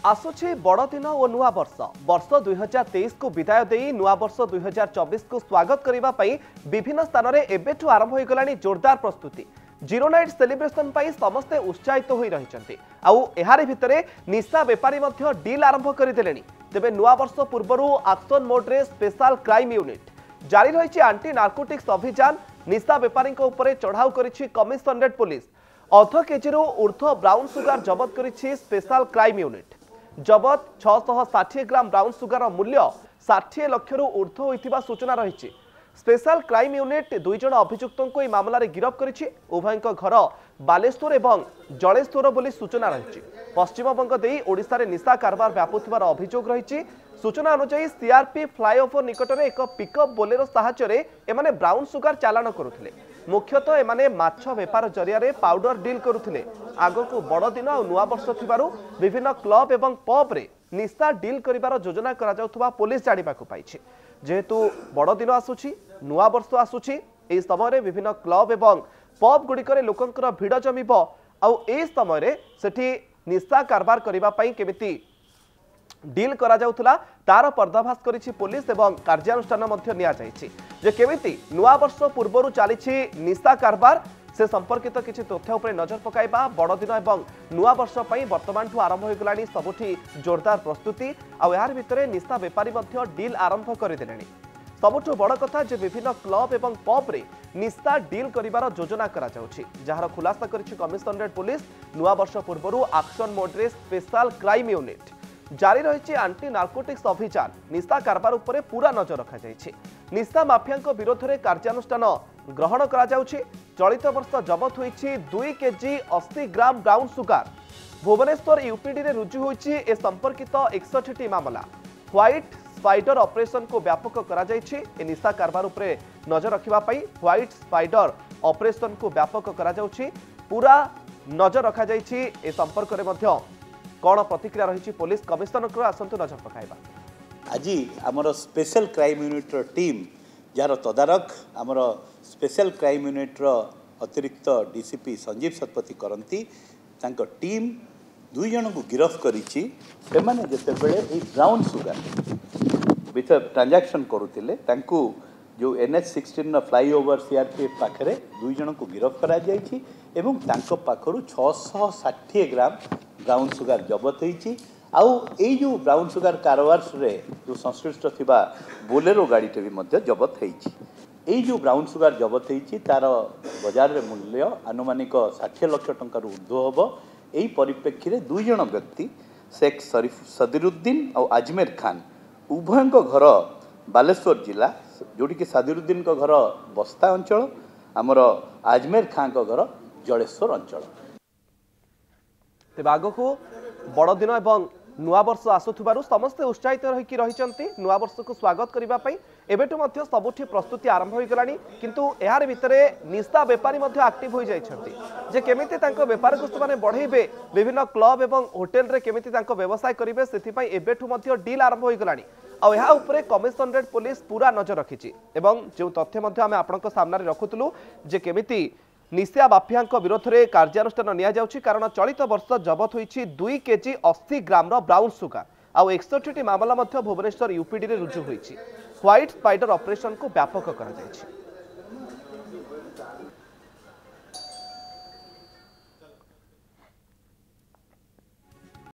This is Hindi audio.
आसुछि बड़ दिन और नुआ वर्ष वर्ष 2023 को विदाय दे नुआ वर्ष 2024 को स्वागत करने विभिन्न स्थान में एबेठू आरंभ हो गलानी जोरदार प्रस्तुति। जीरो नाइट सेलिब्रेशन पाई समस्ते उत्साहित हो रही आहारी भितरे निशा बेपारी डील आरंभ करदे। तेबे नुआ वर्ष पूर्व एक्शन मोड्रे स्पेशल क्राइम यूनिट जारी रही आंटी नार्कोटिक्स अभियान। निशा बेपारी चढ़ाऊ करिछि कमिशनरेट पुलिस। अर्ध केजी ऊर्ध्व ब्राउन सुगार जबत करिछि स्पेशल क्राइम यूनिट। जबत 660 ग्राम ब्राउन सुगार मूल्य 60 लाख ऊर्ध्व होइथिबा सूचना रही। स्पेशल क्राइम यूनिट दुई जन अभियुक्तों को मामला गिरफ करिछि। उभयक घर बालेश्वर एवं जलेश्वर बोली सूचना रही। पश्चिमबंग देई ओडिशा रे निशा कारबार व्यापुथिबार अभियोग रही। सूचना अनुसार सीआरपी फ्लाईओवर निकट में एक पिकअप बोलेरो साहाय्य एमाने ब्राउन सुगार चालान करुथिले। मुख्यतः एमाने माछ बेपार जरिया पाउडर डील करुथिले। आगकू बड़ दिन और नुआ वर्ष थिबारु विभिन्न क्लब एवं पब रे निशा डील करिवार योजना करा जाउथबा पुलिस जानिबाकू पाइछि। जेहेतु बड़ दिन आसुछि नुआ वर्ष आसुछि एही समय विभिन्न क्लब एवं पब गुड़िकरे लोकंकर भिड़ जमिब आउ एही समय सेठी निशा कारबार करिबा पई केमिति डील करा जाउथला तार पर्दाभास करिछि पुलिस एवं कार्यानुष्ठान मध्य निया जाइछि। जे केमिति नुआ वर्ष पूर्वरु चालिछि निशा कारबार से संपर्कित किछि तथ्य उपरे नजर पकाइबा। बड़ दिन एवं नुआ वर्ष पई वर्तमान आरंभ हो गलानी सबुठी जोरदार प्रस्तुति। आउ यार भितरे निशा बेपारी मध्य डील आरंभ करदेलेनी। सबुठु बड़ कथा जे विभिन्न क्लब एवं पब रे निशा डील करिवार योजना करा जाउछि। जहार खुलासा करिछि कमिशनरेट पुलिस। नुआ वर्ष पूर्वरु एक्शन मोड्रे स्पेशल क्राइम यूनिट जारी रही आंटी नार्कोटिक्स अभियान। निशा कारबार उपरे पूरा नजर रखा जाइछि। निशा माफिया विरोध में कार्यानुष्ठान ग्रहण करा जाउछि। चलित वर्ष जबत होइछि 2 KG 80 gram brown sugar. Bhubaneswar UPD रे रुजु होइछि ए संपर्कित 61टी मामला। व्हाइट स्पाइडर ऑपरेशन को व्यापक करा जाइछि। ए निशा कारबार उपरे नजर रखिबा पई व्हाइट स्पाइडर ऑपरेशन को व्यापक करा जाउछि। पूरा नजर रखा जाइछि। ए संपर्क रे मध्य कौन प्रतिक्रिया रही पुलिस कमिशनर आसतु नजर पकाइबा। आज आमर स्पेशल क्राइम यूनिट टीम जार तदारख आमर स्पेशल क्राइम यूनिट अतिरिक्त डीसीपी संजीव शतपथी करती टीम दुई जन को गिरफ्त करिछि। सेमाने जेतेबेले ए ब्राउन सुगार विथ ट्रांजैक्शन करुथिले तांकू जो NH-16 फ्लाईओवर सीआरपीएफ पाखरे दुई जन को गिरफ्त करा जाइछि एवं तांको पाखरु 660 ग्राम ब्राउन सुगार जबत होइछि। आउ एई जो ब्राउन सुगार कारोबार रे जो संश्लिष्ट थिबा बोलेरो गाड़ीटे भी मध्य जबत होइछि। एई जो ब्राउन सुगार जबत होइछि तार बाजार रे मूल्य आनुमानिक 60 लाख टंका रु ऊर्ध्व होबो। एई परिप्रेक्षी रे दुई जन व्यक्ति शेख सदरुद्दीन और आजमेर खान उभयक घर बालेश्वर जिला जोड़ी कि सदरुद्दीन को घर बस्ता अंचल आमर आजमेर खान को घर जलेश्वर अंचल। तेज को बड़ दिन एवं नुआ वर्ष आसुथिबारु समस्ते उत्साहित रही नुआ वर्ष को स्वागत करने एबेठु मध्य सबुठी प्रस्तुति आरंभ हो गलानी। किंतु यार भितरे निशा बेपारी मध्य एक्टिव हो जाइछन्ति जे केमिति तांको बेपार को माने बढ़ेबे विभिन्न क्लब एवं होटेल रे केमिति तांको व्यवसाय करिवे सेथिपई एबेठु मध्य डील आरंभ हो गलानी। आ यहाँ उपरे कमिशनरेट पुलिस पूरा नजर रखिछि एवं जो तथ्य मध्य आमे आपनक सामने रखुतलु जे केमिति निशा माफिया विरोध में कार्यानुष्ठान निया जाउछि। कारण चलित वर्ष जबत होइछि 2 केजी 80 ग्राम ब्राउन सुगार आउ 61टी मामला मध्य भुवनेश्वर यूपीडी रे रुजु होइछि। व्हाइट स्पाइडर ऑपरेशन को व्यापक करा जाइछि।